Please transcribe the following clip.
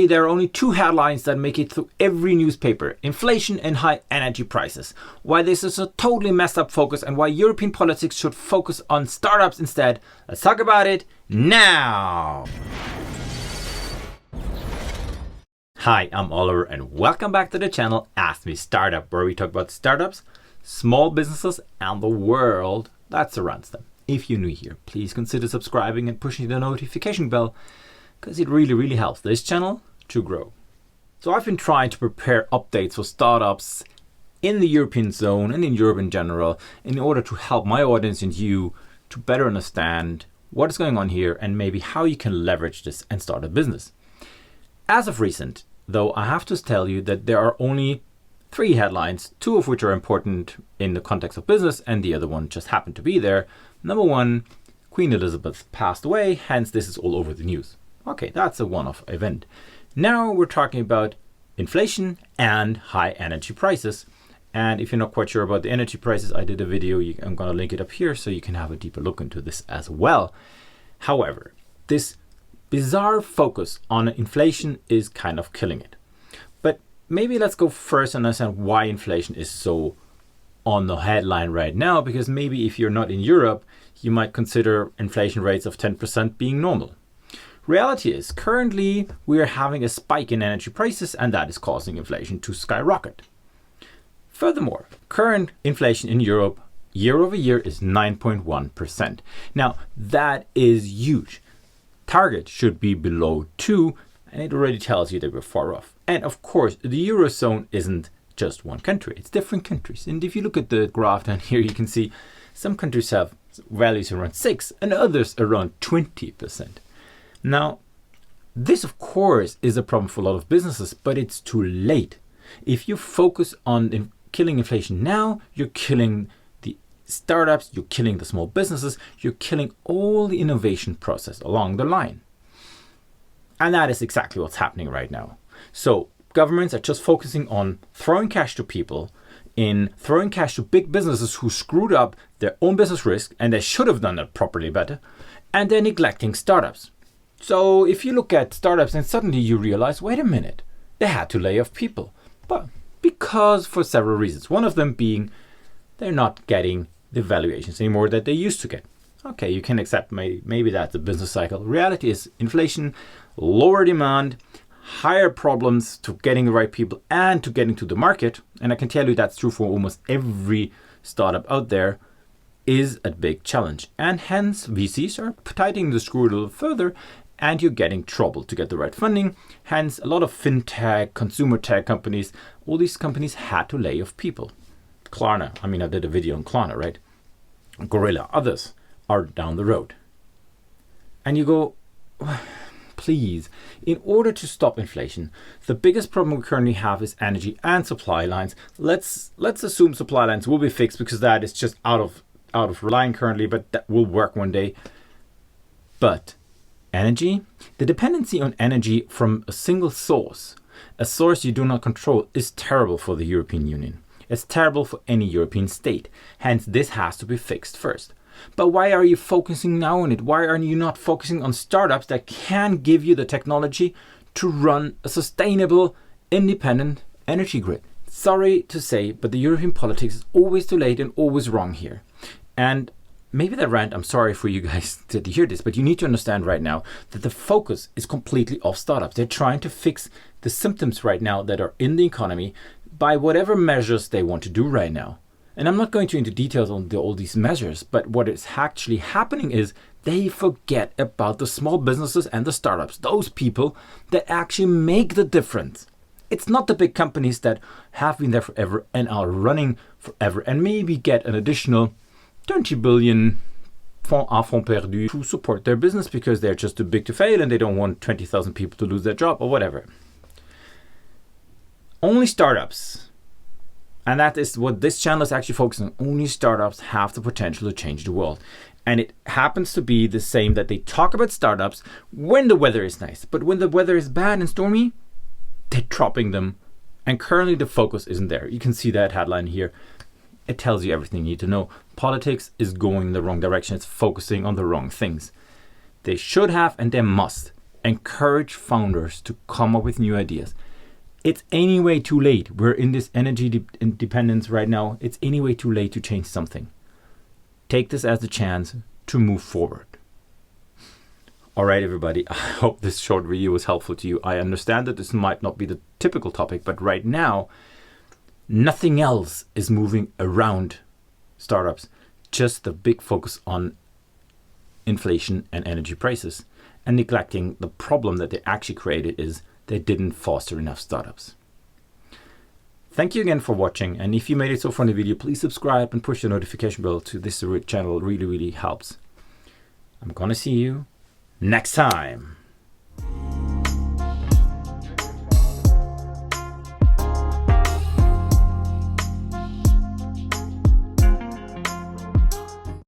There are only two headlines that make it through every newspaper: inflation and high energy prices. Why this is a totally messed up focus and why European politics should focus on startups instead. Let's talk about it now. Hi, I'm Oliver and welcome back to the channel Ask Me Startup, where we talk about startups, small businesses and the world that surrounds them. If you're new here, please consider subscribing and pushing the notification bell, because it really helps this channel to grow. So I've been trying to prepare updates for startups in the European zone and in Europe in general in order to help my audience and you to better understand what is going on here and maybe how you can leverage this and start a business. As of recent, though, I have to tell you that there are only 3 headlines, 2 of which are important in the context of business and the other one just happened to be there. Number 1, Queen Elizabeth passed away, hence this is all over the news. Okay, that's a one-off event. Now we're talking about inflation and high energy prices. And if you're not quite sure about the energy prices, I did a video, I'm going to link it up here so you can have a deeper look into this as well. However, this bizarre focus on inflation is kind of killing it. But maybe let's go first and understand why inflation is so on the headline right now, because maybe if you're not in Europe, you might consider inflation rates of 10% being normal. Reality is, currently we are having a spike in energy prices and that is causing inflation to skyrocket. Furthermore, current inflation in Europe year over year is 9.1%. Now that is huge. Target should be below 2 and it already tells you that we're far off. And of course, the Eurozone isn't just one country, it's different countries. And if you look at the graph down here, you can see some countries have values around 6 and others around 20%. Now, this of course is a problem for a lot of businesses, but it's too late. If you focus on killing inflation now, you're killing the startups, you're killing the small businesses, you're killing all the innovation process along the line. And that is exactly what's happening right now. So governments are just focusing on throwing cash to people, in throwing cash to big businesses who screwed up their own business risk, and they should have done it properly better, and they're neglecting startups. So if you look at startups and suddenly you realize, wait a minute, they had to lay off people. But because for several reasons, one of them being they're not getting the valuations anymore that they used to get. Okay, you can accept maybe that's a business cycle. Reality is inflation, lower demand, higher problems to getting the right people and to getting to the market. And I can tell you that's true for almost every startup out there, is a big challenge. And hence VCs are tightening the screw a little further and you're getting trouble to get the right funding. Hence a lot of fintech, consumer tech companies, all these companies had to lay off people. Klarna, I did a video on Klarna, right? Gorilla, others are down the road. And you go, please, in order to stop inflation, the biggest problem we currently have is energy and supply lines. Let's assume supply lines will be fixed because that is just out of line currently, but that will work one day. But energy, the dependency on energy from a single source, a source you do not control, is terrible for the European Union. It's terrible for any European state. Hence, this has to be fixed first. But why are you focusing now on it? Why are you not focusing on startups that can give you the technology to run a sustainable, independent energy grid? Sorry to say, but the European politics is always too late and always wrong here. And maybe that rant, I'm sorry for you guys to hear this, but you need to understand right now that the focus is completely off startups. They're trying to fix the symptoms right now that are in the economy by whatever measures they want to do right now. And I'm not going into details on all these measures, but what is actually happening is they forget about the small businesses and the startups, those people that actually make the difference. It's not the big companies that have been there forever and are running forever and maybe get an additional 20 billion fonds perdus to support their business because they're just too big to fail and they don't want 20,000 people to lose their job or whatever. Only startups, and that is what this channel is actually focusing on, only startups have the potential to change the world. And it happens to be the same that they talk about startups when the weather is nice, but when the weather is bad and stormy, they're dropping them. And currently the focus isn't there. You can see that headline here. It tells you everything you need to know. Politics is going the wrong direction. It's focusing on the wrong things. They should have and they must encourage founders to come up with new ideas. It's anyway too late. We're in this energy independence right now. It's anyway too late to change something. Take this as a chance to move forward. All right, everybody. I hope this short video was helpful to you. I understand that this might not be the typical topic, but right now, nothing else is moving around startups. Just the big focus on inflation and energy prices, and neglecting the problem that they actually created is they didn't foster enough startups. Thank you again for watching, and if you made it so far in the video, please subscribe and push the notification bell to this channel. It really helps. I'm gonna see you next time.